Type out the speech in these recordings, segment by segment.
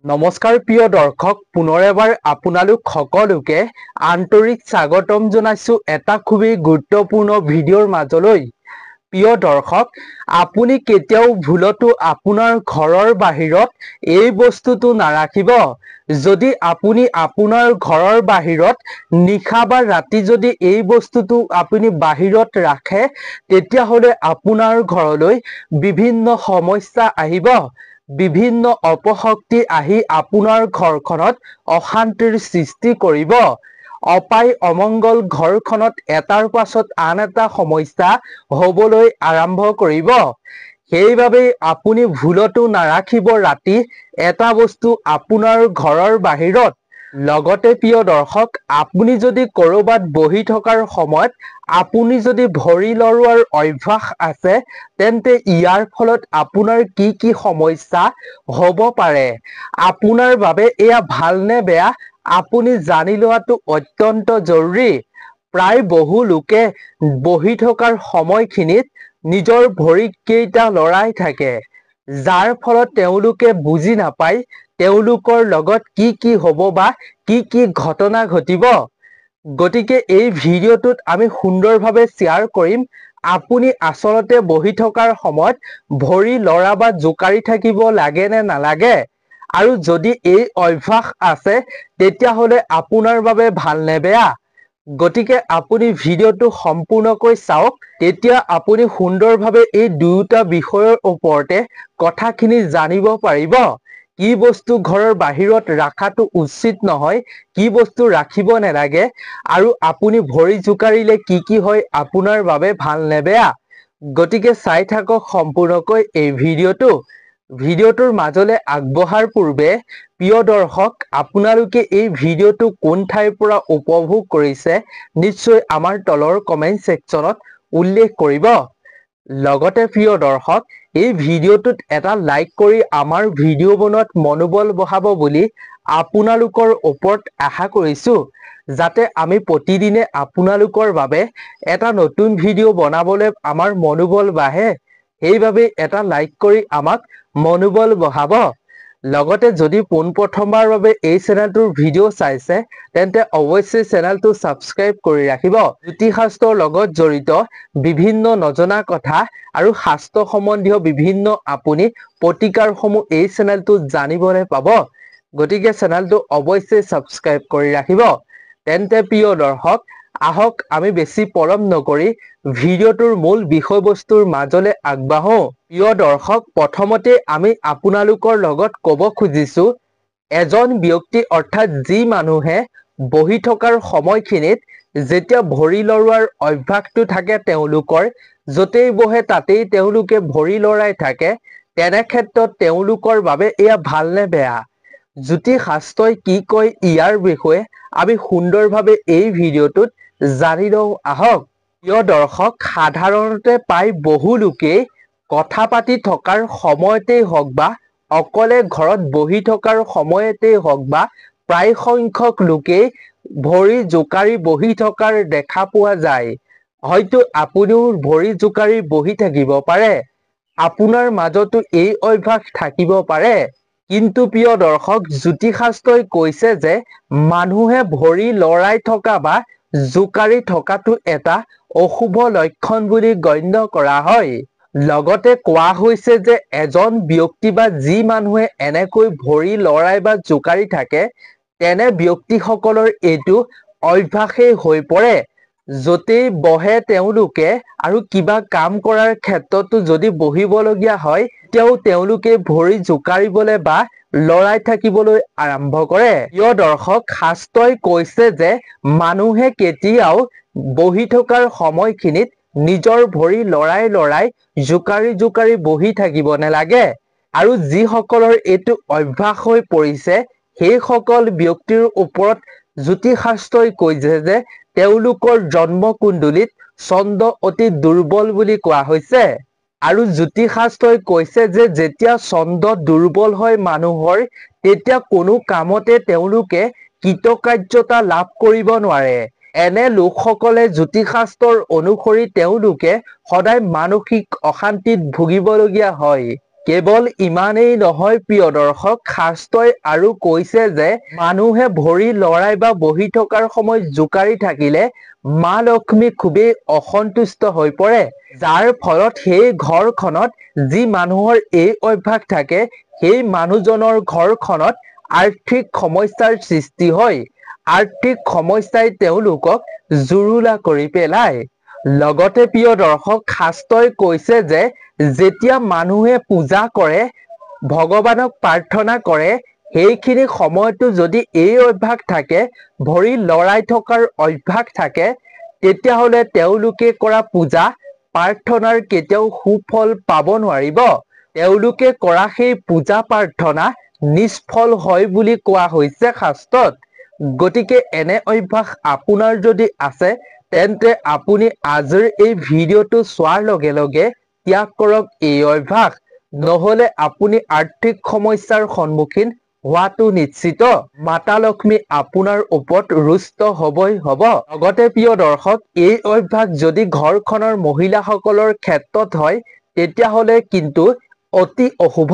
নমস্কাৰ প্ৰিয় দৰ্শক, পুনৰ এবাৰ আপোনালোক সকলোকে আন্তৰিক স্বাগতম জনাইছো এটা খুবেই গুৰুত্বপূৰ্ণ ভিডিঅ'ৰ মাজলৈ। প্ৰিয় দৰ্শক, আপুনি কেতিয়াও ভুলতো আপোনাৰ ঘৰৰ বাহিৰত এই বস্তুটো নাৰাখিব। যদি আপুনি আপোনাৰ ঘৰৰ বাহিৰত নিশা বা ৰাতি যদি এই বস্তুটো আপুনি বাহিৰত ৰাখে, তেতিয়াহ'লে আপোনাৰ ঘৰলৈ বিভিন্ন সমস্যা আহিব। বিভিন্ন অপশক্তি আহি আপোনাৰ ঘৰখনত অশান্তিৰ সৃষ্টি কৰিব। অপায় অমংগল ঘৰখনত এটাৰ পাছত আন এটা সমস্যা হ'বলৈ আৰম্ভ কৰিব। সেইবাবে আপুনি ভুলতো নাৰাখিব ৰাতি এটা বস্তু আপোনাৰ ঘৰৰ বাহিৰত। লগতে প্ৰিয় দৰ্শক, আপুনি যদি ক'ৰবাত বহি থকাৰ সময়ত আপুনি যদি ভৰি লৰোৱাৰ অভ্যাস আছে, তেন্তে ইয়াৰ ফলত আপোনাৰ কি সমস্যা হ'ব পাৰে, আপোনাৰ বাবে এয়া ভাল নে বেয়া, আপুনি জানি লোৱাটো অত্যন্ত জৰুৰী। প্ৰায় বহু লোকে বহি থকাৰ সময়খিনিত নিজৰ ভৰিকেইটা লৰাই থাকে, যাৰ ফলত তেওঁলোকে বুজি নাপায় তেওঁলোকৰ লগত কি হ'ব বা কি ঘটনা ঘটিব। গতিকে এই ভিডিঅ'টোত আমি সুন্দৰভাৱে শ্বেয়াৰ কৰিম, আপুনি আচলতে বহি থকাৰ সময়ত ভৰি লৰা বা জোকাৰি থাকিব লাগে নে নালাগে, আৰু যদি এই অভ্যাস আছে তেতিয়াহ'লে আপোনাৰ বাবে ভাল নে বেয়া। গতিকে আপুনি ভিডিঅ'টো সম্পূৰ্ণকৈ চাওক, তেতিয়া আপুনি সুন্দৰভাৱে এই দুয়োটা বিষয়ৰ ওপৰতে কথাখিনি জানিব পাৰিব। কি বস্তু ঘৰৰ বাহিৰত ৰখাটো উচিত নহয়, কি বস্তু ৰাখিব নালাগে, আৰু আপুনি ভৰি জোকাৰিলে কি হয় আপোনাৰ বাবে ভাল নে বেয়া। গতিকে চাই থাকক সম্পূৰ্ণকৈ এই ভিডিঅ'টো। ভিডিঅ'টোৰ মাজলৈ আগবঢ়াৰ পূৰ্বে প্ৰিয় দৰ্শক, আপোনালোকে এই ভিডিঅ'টো কোন ঠাইৰ পৰা উপভোগ কৰিছে নিশ্চয় আমাৰ তলৰ কমেন্ট ছেকশ্যনত উল্লেখ কৰিব। লগতে প্ৰিয় দৰ্শক, এই ভিডিঅ'টোত এটা লাইক কৰি আমাৰ ভিডিঅ' বনোৱাত মনোবল বঢ়াব বুলি আপোনালোকৰ ওপৰত আশা কৰিছো, যাতে আমি প্ৰতিদিনে আপোনালোকৰ বাবে এটা নতুন ভিডিঅ' বনাবলৈ আমাৰ মনোবল বাঢ়ে। সেইবাবে এটা লাইক কৰি আমাক মনোবল বঢ়াব। লগতে যদি পোনপ্ৰথমবাৰৰ বাবে এই চেনেলটোৰ ভিডিঅ' চাইছে, তেন্তে অৱশ্যেই চেনেলটো ছাবস্ক্ৰাইব কৰি ৰাখিব। জ্যোতিষ শাস্ত্ৰৰ লগত জড়িত বিভিন্ন নজনা কথা আৰু শাস্ত্ৰ সম্বন্ধীয় বিভিন্ন আপুনি প্ৰতিকাৰসমূহ এই চেনেলটোত জানিবলৈ পাব। গতিকে চেনেলটো অৱশ্যেই ছাবস্ক্ৰাইব কৰি ৰাখিব। তেন্তে প্ৰিয় দৰ্শক, আহক আমি বেছি পলম নকৰি ভিডিঅ'টোৰ মূল বিষয়বস্তুৰ মাজলৈ আগবাঢ়ো। প্ৰিয় দৰ্শক, প্ৰথমতে আমি আপোনালোকৰ লগত ক'ব খুজিছো, এজন ব্যক্তি অৰ্থাৎ যি মানুহে বহি থকাৰ সময়খিনিত যেতিয়া ভৰি লৰোৱাৰ অভ্যাসটো থাকে তেওঁলোকৰ, য'তেই বহে তাতেই তেওঁলোকে ভৰি লৰাই থাকে, তেনে ক্ষেত্ৰত তেওঁলোকৰ বাবে এয়া ভাল নে বেয়া। জ্যোতিষ শাস্ত্ৰই কি কয় ইয়াৰ বিষয়ে আমি সুন্দৰভাৱে এই ভিডিঅ'টোত জানি লওঁ আহক। প্ৰিয় দৰ্শক, সাধাৰণতে প্ৰায় বহু লোকেই কথা পাতি থকাৰ সময়তেই হওক বা অকলে ঘৰত বহি থকাৰ সময়তেই হওক বা প্ৰায় সংখ্যক লোকেই ভৰি জোকাৰি বহি থকাৰ দেখা পোৱা যায়। হয়তো আপুনিও ভৰি জোকাৰি বহি থাকিব পাৰে, আপোনাৰ মাজতো এই অভ্যাস থাকিব পাৰে। কিন্তু প্ৰিয় দৰ্শক, জ্যোতিষ শাস্ত্ৰই কৈছে যে মানুহে ভৰি লৰাই থকা বা জোকাৰি থকাটো এটা অশুভ লক্ষণ বুলি গণ্য কৰা হয়। লগতে কোৱা হৈছে যে এজন ব্যক্তি বা যি মানুহে এনেকৈ ভৰি লৰাই বা জোকাৰি থাকে, তেনে ব্যক্তিসকলৰ এইটো অভ্যাসেই হৈ পৰে। য'তেই বহে তেওঁলোকে আৰু কিবা কাম কৰাৰ ক্ষেত্ৰতো যদি বহিবলগীয়া হয়, তেতিয়াও তেওঁলোকে ভৰি জোকাৰিবলৈ বা লৰাই থাকিবলৈ আৰম্ভ কৰে। প্ৰিয় দৰ্শক, শাস্ত্ৰই কৈছে যে মানুহে কেতিয়াও বহি থকাৰ সময়খিনিত নিজৰ ভৰি লৰাই জোকাৰি বহি থাকিব নালাগে। আৰু যিসকলৰ এইটো অভ্যাস হৈ পৰিছে, সেইসকল ব্যক্তিৰ ওপৰত জ্যোতিষ শাস্ত্ৰই কৈছে যে তেওঁলোকৰ জন্ম কুণ্ডলীত চন্দ্ৰ অতি দুৰ্বল বুলি কোৱা হৈছে। আৰু জ্যোতিষ শাস্ত্ৰই কৈছে যে যেতিয়া চন্দ্ৰ দুৰ্বল হয় মানুহৰ, তেতিয়া কোনো কামতে তেওঁলোকে কৃতকাৰ্যতা লাভ কৰিব নোৱাৰে। এনে লোকসকলে জ্যোতিষ শাস্ত্ৰৰ অনুসৰি তেওঁলোকে সদায় মানসিক অশান্তিত ভুগিবলগীয়া হয়। কেৱল ইমানেই নহয় প্ৰিয় দৰ্শক, শাস্ত্ৰই আৰু কৈছে যে মানুহে ভৰি লৰাই বা বহি থকাৰ সময়ত জোকাৰি থাকিলে মা লক্ষ্মী খুবেই অসন্তুষ্ট হৈ পৰে, যাৰ ফলত সেই ঘৰখনত যি মানুহৰ এই অভ্যাস থাকে সেই মানুহজনৰ ঘৰখনত আৰ্থিক সমস্যাৰ সৃষ্টি হয়। আৰ্থিক সমস্যাই তেওঁলোকক জুৰুলা কৰি পেলায়। লগতে প্ৰিয় দৰ্শক, শাস্ত্ৰই কৈছে যে যেতিয়া মানুহে পূজা কৰে, ভগৱানক প্ৰাৰ্থনা কৰে, সেইখিনি সময়তো যদি এই অভ্যাস থাকে, ভৰি লৰাই থকাৰ অভ্যাস থাকে, তেতিয়াহ'লে তেওঁলোকে কৰা পূজা প্ৰাৰ্থনাৰ কেতিয়াও সুফল পাব নোৱাৰিব। তেওঁলোকে কৰা সেই পূজা প্ৰাৰ্থনা নিষ্ফল হয় বুলি কোৱা হৈছে শাস্ত্ৰত। গতিকে এনে অভ্যাস আপোনাৰ যদি আছে, তেন্তে আপুনি আজিৰ এই ভিডিঅ'টো চোৱাৰ লগে লগে ত্যাগ কৰক এই অভ্যাস, নহ'লে আপুনি আৰ্থিক সমস্যাৰ সন্মুখীন হোৱাটো নিশ্চিত। মাতা লক্ষ্মী আপোনাৰ ওপৰত ৰুষ্ট হ'বই হ'ব। লগতে প্ৰিয় দৰ্শক, এই অভ্যাস যদি ঘৰখনৰ মহিলাসকলৰ ক্ষেত্ৰত হয়, তেতিয়াহ'লে কিন্তু অতি অশুভ,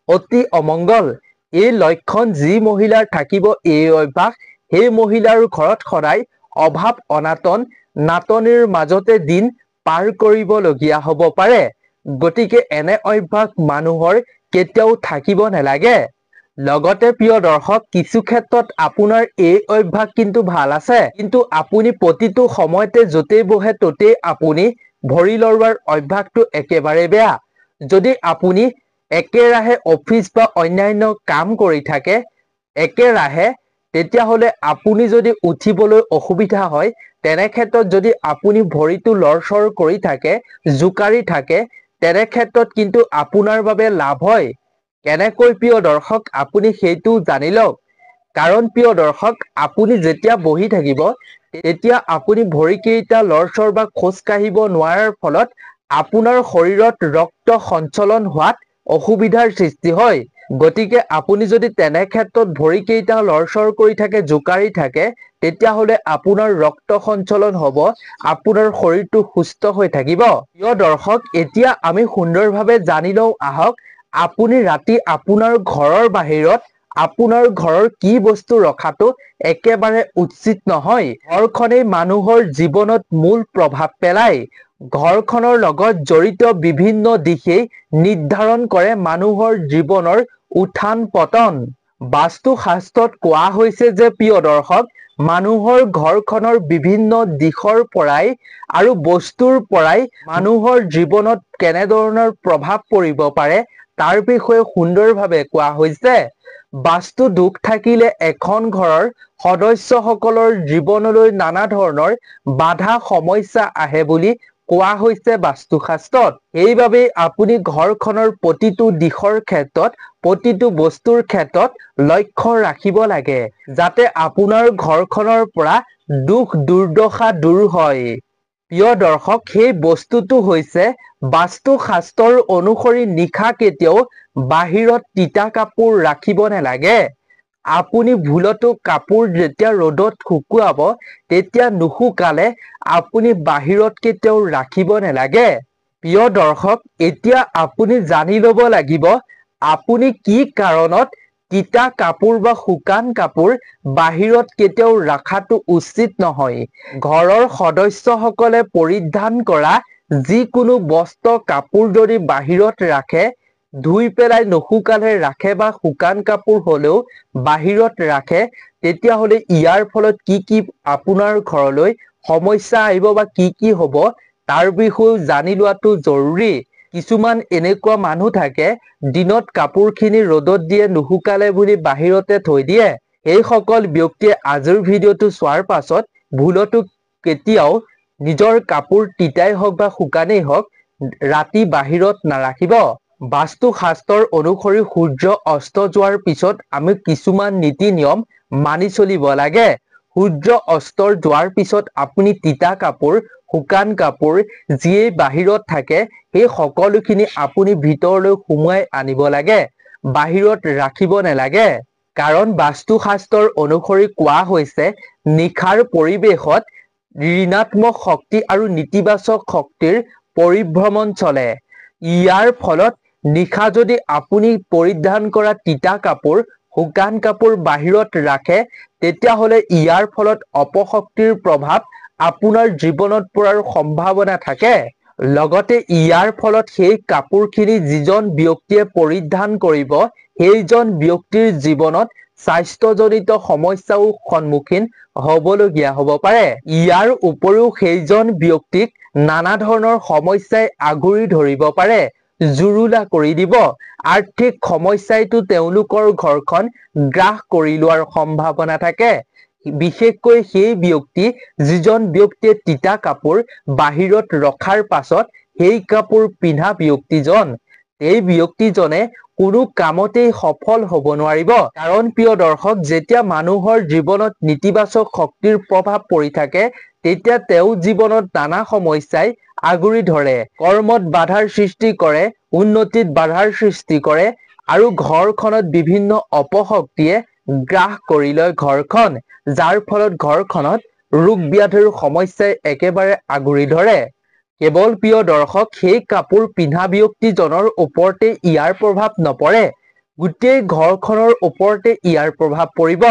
অতি অমংগল। এই লক্ষণ যি মহিলাৰ থাকিব এই অভ্যাস, সেই মহিলাৰ ঘৰত সদায় অভাৱ অনাটন, নাটনিৰ মাজতে দিন পাৰ কৰিবলগীয়া হ'ব পাৰে। গতিকে এনে অভ্যাস মানুহৰ কেতিয়াও থাকিব নালাগে। লগতে প্ৰিয় দৰ্শক, কিছু ক্ষেত্ৰত আপোনাৰ এই অভ্যাস কিন্তু ভাল আছে, কিন্তু আপুনি প্ৰতিটো সময়তে য'তেই বহে ত'তেই আপুনি ভৰি লৰোৱাৰ অভ্যাসটো একেবাৰে বেয়া। যদি আপুনি একেৰাহে অফিচ বা অন্যান্য কাম কৰি থাকে একেৰাহে, তেতিয়াহ'লে আপুনি যদি উঠিবলৈ অসুবিধা হয়, তেনে ক্ষেত্ৰত যদি আপুনি ভৰিটো লৰচৰ কৰি থাকে, জোকাৰি থাকে, তেনে ক্ষেত্ৰত কিন্তু আপোনাৰ বাবে লাভ হয়। কেনেকৈ প্ৰিয় দৰ্শক, আপুনি সেইটো জানি লওক। কাৰণ প্ৰিয় দৰ্শক, আপুনি যেতিয়া বহি থাকিব, তেতিয়া আপুনি ভৰিকেইটা লৰচৰ বা খোজ কাঢ়িব নোৱাৰাৰ ফলত আপোনাৰ শৰীৰত ৰক্ত সঞ্চালন হোৱাত অসুবিধাৰ সৃষ্টি হয়। গতিকে আপুনি যদি তেনে ক্ষেত্ৰত ভৰিকেইটা লৰচৰ কৰি থাকে, জোকাৰি থাকে, তেতিয়াহ'লে আপোনাৰ ৰক্ত সঞ্চালন হ'ব, আপোনাৰ শৰীৰটো সুস্থ হৈ থাকিব। প্ৰিয় দৰ্শক, এতিয়া আমি সুন্দৰভাৱে জানি লওঁ আহক, আপুনি ৰাতি আপোনাৰ ঘৰৰ বাহিৰত আপোনাৰ ঘৰৰ কি বস্তু ৰখাটো একেবাৰে উচিত নহয়। ঘৰখনেই মানুহৰ জীৱনত মূল প্ৰভাৱ পেলায়। ঘৰখনৰ লগত জড়িত বিভিন্ন দিশেই নিৰ্ধাৰণ কৰে মানুহৰ জীৱনৰ উত্থান পতন। বাস্তু শাস্ত্ৰত কোৱা হৈছে যে প্ৰিয় দৰ্শক, মানুহৰ ঘৰখনৰ বিভিন্ন দিশৰ পৰাই আৰু বস্তুৰ পৰাই মানুহৰ জীৱনত কেনেধৰণৰ প্ৰভাৱ পৰিব পাৰে তাৰ বিষয়ে সুন্দৰভাৱে কোৱা হৈছে। বাস্তু দোষ থাকিলে এখন ঘৰৰ সদস্যসকলৰ জীৱনলৈ নানা ধৰণৰ বাধা সমস্যা আহে বুলি কোৱা হৈছে বাস্তুশাস্ত্ৰত। সেইবাবেই আপুনি ঘৰখনৰ প্ৰতিটো দিশৰ ক্ষেত্ৰত, প্ৰতিটো বস্তুৰ ক্ষেত্ৰত লক্ষ্য ৰাখিব লাগে, যাতে আপোনাৰ ঘৰখনৰ পৰা দুখ দুৰ্দশা দূৰ হয়। প্ৰিয় দৰ্শক, সেই বস্তুটো হৈছে বাস্তু শাস্ত্ৰৰ অনুসৰি নিশা কেতিয়াও বাহিৰত তিতা কাপোৰ ৰাখিব নালাগে। আপুনি ভুলতো কাপোৰ যেতিয়া ৰ'দত শুকুৱাব, তেতিয়া নুশুকালে আপুনি বাহিৰত কেতিয়াও ৰাখিব নালাগে। প্ৰিয় দৰ্শক, এতিয়া আপুনি জানি ল'ব লাগিব আপুনি কি কাৰণত তিতা কাপোৰ বা শুকান কাপোৰ বাহিৰত কেতিয়াও ৰখাটো উচিত নহয়। ঘৰৰ সদস্যসকলে পৰিধান কৰা যিকোনো বস্ত্ৰ কাপোৰ যদি বাহিৰত ৰাখে, ধুই পেলাই নুশুকালে ৰাখে বা শুকান কাপোৰ হ'লেও বাহিৰত ৰাখে, তেতিয়াহ'লে ইয়াৰ ফলত কি কি আপোনাৰ ঘৰলৈ সমস্যা আহিব বা কি কি হ'ব তাৰ বিষয়েও জানি লোৱাটো জৰুৰী। কিছুমান এনেকুৱা মানুহ থাকে, দিনত কাপোৰখিনি ৰ'দত দিয়ে, নুশুকালে বুলি বাহিৰতে থৈ দিয়ে। সেইসকল ব্যক্তিয়ে আজিৰ ভিডিঅ'টো চোৱাৰ পাছত ভুলতো কেতিয়াও নিজৰ কাপোৰ তিতাই হওক বা শুকানেই হওক ৰাতি বাহিৰত নাৰাখিব। বাস্তু শাস্ত্ৰৰ অনুসৰি সূৰ্য অস্ত যোৱাৰ পিছত আমি কিছুমান নীতি নিয়ম মানি চলিব লাগে। সূৰ্য অস্ত যোৱাৰ পিছত আপুনি তিতা কাপোৰ, শুকান কাপোৰ যিয়েই বাহিৰত থাকে, সেই সকলোখিনি আপুনি ভিতৰলৈ সুমুৱাই আনিব লাগে, বাহিৰত ৰাখিব নালাগে। কাৰণ বাস্তু শাস্ত্ৰৰ অনুসৰি কোৱা হৈছে, নিশাৰ পৰিৱেশত ঋণাত্মক শক্তি আৰু নেতিবাচক শক্তিৰ পৰিভ্ৰমণ চলে। ইয়াৰ ফলত নিশা যদি আপুনি পৰিধান কৰা তিতা কাপোৰ শুকান কাপোৰ বাহিৰত ৰাখে তেতিয়াহ'লে ইয়াৰ ফলত অপশক্তিৰ প্ৰভাৱ আপোনাৰ জীৱনত পৰাৰ সম্ভাৱনা থাকে লগতে ইয়াৰ ফলত সেই কাপোৰখিনি যিজন ব্যক্তিয়ে পৰিধান কৰিব সেইজন ব্যক্তিৰ জীৱনত স্বাস্থ্যজনিত সমস্যাও সন্মুখীন হ'বলগীয়া হ'ব পাৰে ইয়াৰ উপৰিও সেইজন ব্যক্তিক নানা ধৰণৰ সমস্যাই আগুৰি ধৰিব পাৰে জুৰুলা কৰি দিব আৰ্থিক সমস্যাইতো তেওঁলোকৰ ঘৰখন গ্ৰাস কৰি লোৱাৰ সম্ভাৱনা থাকে বিশেষকৈ সেই ব্যক্তি যিজন ব্যক্তিয়ে তিতা কাপোৰ বাহিৰত ৰখাৰ পাছত সেই কাপোৰ পিন্ধা ব্যক্তিজন এই ব্যক্তিজনে কোনো কামতেই সফল হ'ব নোৱাৰিব কাৰণ প্ৰিয় দৰ্শক যেতিয়া মানুহৰ জীৱনত নেতিবাচক শক্তিৰ প্ৰভাৱ পৰি থাকে তেতিয়া তেওঁ জীৱনত নানা সমস্যাই আগুৰি ধৰে কৰ্মত বাধাৰ সৃষ্টি কৰে উন্নতিত বাধাৰ সৃষ্টি কৰে আৰু ঘৰখনত বিভিন্ন অপশক্তিয়ে গ্ৰাস কৰি লয় ঘৰখন যাৰ ফলত ঘৰখনত ৰোগ ব্যাধিৰ সমস্যাই একেবাৰে আগুৰি ধৰে কেৱল প্ৰিয় দৰ্শক সেই কাপোৰ পিন্ধা ব্যক্তিজনৰ ওপৰতে ইয়াৰ প্ৰভাৱ নপৰে গোটেই ঘৰখনৰ ওপৰতে ইয়াৰ প্ৰভাৱ পৰিব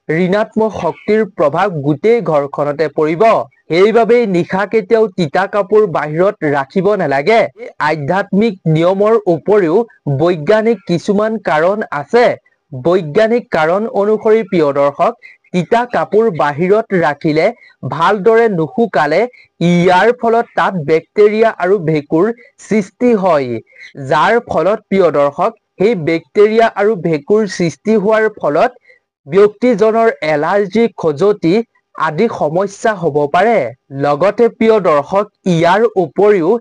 ঋণাত্মক শক্তিৰ প্ৰভাৱ গোটেই ঘৰখনতে পৰিব সেইবাবেই নিশা কেতিয়াও তিতা কাপোৰ বাহিৰত ৰাখিব নালাগে আধ্যাত্মিক নিয়মৰ উপৰিও বৈজ্ঞানিক কিছুমান কাৰণ আছে বৈজ্ঞানিক কাৰণ অনুসৰি প্ৰিয় দৰ্শক তিতা কাপোৰ বাহিৰত ৰাখিলে ভালদৰে নুশুকালে ইয়াৰ ফলত তাত বেক্টেৰিয়া আৰু ভেঁকুৰ সৃষ্টি হয় যাৰ ফলত প্ৰিয় দৰ্শক সেই বেক্টেৰিয়া আৰু ভেঁকুৰ সৃষ্টি হোৱাৰ ফলত ব্যক্তিজনৰ এলাৰ্জি খজুৱতি আদি সমস্যা হ'ব পাৰে লগতে প্ৰিয় দৰ্শক ইয়াৰ উপৰিও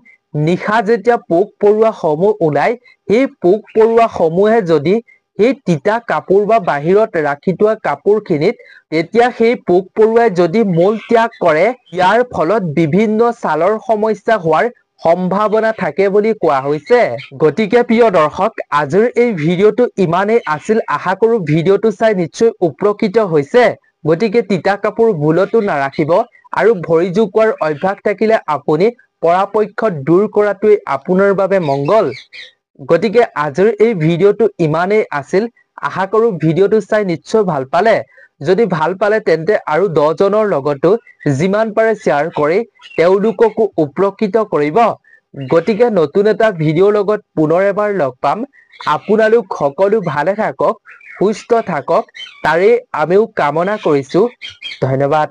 নিশা যেতিয়া পোক পৰুৱা সমূহ ওলাই সেই পোক পৰুৱা সমূহে যদি সেই তিতা কাপোৰ বা বাহিৰত ৰাখি থোৱা কাপোৰখিনিত তেতিয়া সেই পোক পৰুৱাই যদি মল ত্যাগ কৰে ইয়াৰ ফলত বিভিন্ন ছালৰ সমস্যা হোৱাৰ সম্ভাৱনা থাকে বুলি কোৱা হৈছে গতিকে প্ৰিয় দৰ্শক আজিৰ এই ভিডিঅ'টো ইমানেই আছিল আশা কৰো ভিডিঅ'টো চাই নিশ্চয় উপকৃত হৈছে গতিকে তিতা কাপোৰ ভুলতো নাৰাখিব আৰু ভৰি জোকোৱাৰ অভ্যাস থাকিলে আপুনি পৰাপক্ষত দূৰ কৰাটোই আপোনাৰ বাবে মংগল গতিকে আজিৰ এই ভিডিঅ'টো ইমানেই আছিল আশা কৰো ভিডিঅ'টো চাই নিশ্চয় ভাল পালে যদি ভাল পালে তেন্তে আৰু 10 জনৰ লগতো যিমান পাৰে শ্বেয়াৰ কৰি তেওঁলোককো উপকৃত কৰিব গতিকে নতুন এটা ভিডিঅ'ৰ লগত পুনৰ এবাৰ লগ পাম আপোনালোক সকলো ভালে থাকক সুস্থ থাকক তাৰে আমিও কামনা কৰিছো ধন্যবাদ